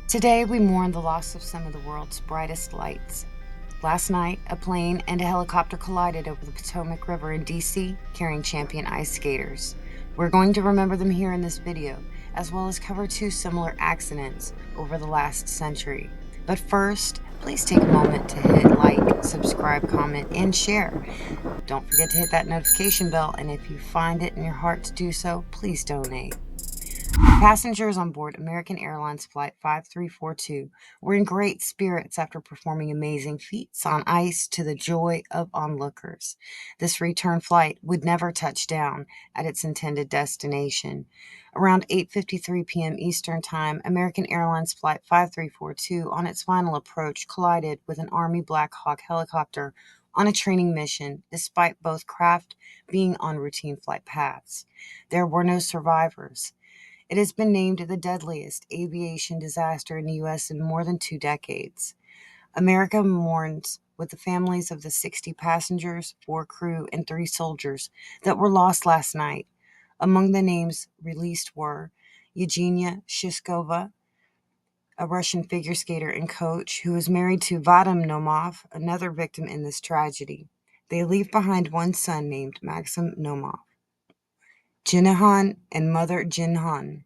Today, we mourn the loss of some of the world's brightest lights. Last night, a plane and a helicopter collided over the Potomac River in DC, carrying champion ice skaters. We're going to remember them here in this video, as well as cover two similar accidents over the last century. But first, please take a moment to hit like, subscribe, comment, and share. Don't forget to hit that notification bell, and if you find it in your heart to do so, please donate. Passengers on board American Airlines Flight 5342 were in great spirits after performing amazing feats on ice to the joy of onlookers. This return flight would never touch down at its intended destination. Around 8:53 p.m. Eastern Time, American Airlines Flight 5342 on its final approach collided with an Army Black Hawk helicopter on a training mission, despite both craft being on routine flight paths. There were no survivors. It has been named the deadliest aviation disaster in the U.S. in more than 2 decades. America mourns with the families of the 60 passengers, 4 crew, and 3 soldiers that were lost last night. Among the names released were Yevgenia Shishkova, a Russian figure skater and coach who is married to Vadim Nomov, another victim in this tragedy. They leave behind one son named Maxim Nomov. Jinahan and mother Jinhan,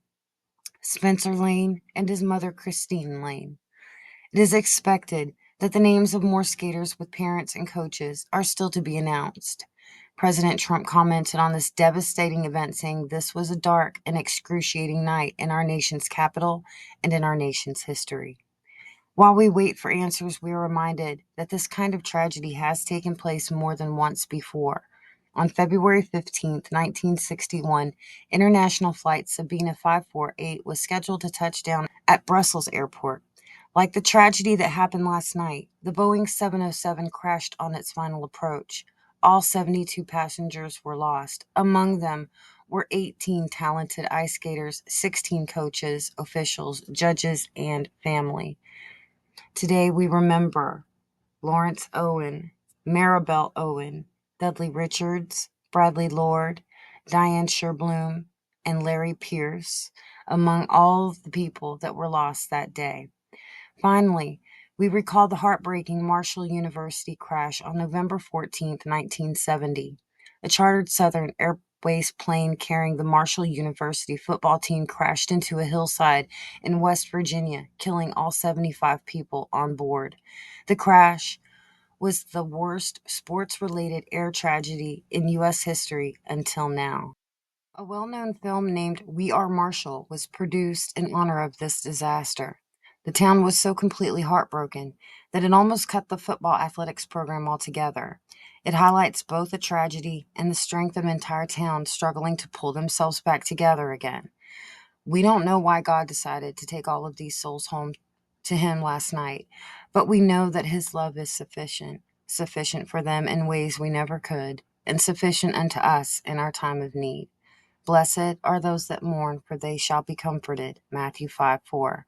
Spencer Lane, and his mother Christine Lane. It is expected that the names of more skaters with parents and coaches are still to be announced. President Trump commented on this devastating event, saying this was a dark and excruciating night in our nation's capital and in our nation's history. While we wait for answers, we are reminded that this kind of tragedy has taken place more than once before. On February 15th, 1961, International Flight Sabina 548 was scheduled to touch down at Brussels Airport. Like the tragedy that happened last night, the Boeing 707 crashed on its final approach. All 72 passengers were lost. Among them were 18 talented ice skaters, 16 coaches, officials, judges, and family. Today we remember Lawrence Owen, Maribel Owen, Dudley Richards, Bradley Lord, Diane Sherblum, and Larry Pierce, among all the people that were lost that day. Finally, we recall the heartbreaking Marshall University crash on November 14th, 1970. A chartered Southern Airways plane carrying the Marshall University football team crashed into a hillside in West Virginia, killing all 75 people on board. The crash was the worst sports related air tragedy in U.S. history until now. A well known film named We Are Marshall was produced in honor of this disaster. The town was so completely heartbroken that it almost cut the football athletics program altogether. It highlights both the tragedy and the strength of an entire town struggling to pull themselves back together again. We don't know why God decided to take all of these souls home to Him last night, but we know that His love is sufficient for them in ways we never could, and sufficient unto us in our time of need. Blessed are those that mourn, for they shall be comforted. Matthew 5:4.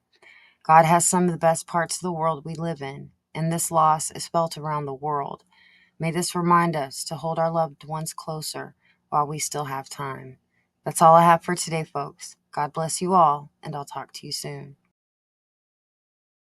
God has some of the best parts of the world we live in, and this loss is felt around the world. May this remind us to hold our loved ones closer while we still have time. That's all I have for today, folks. God bless you all, and I'll talk to you soon.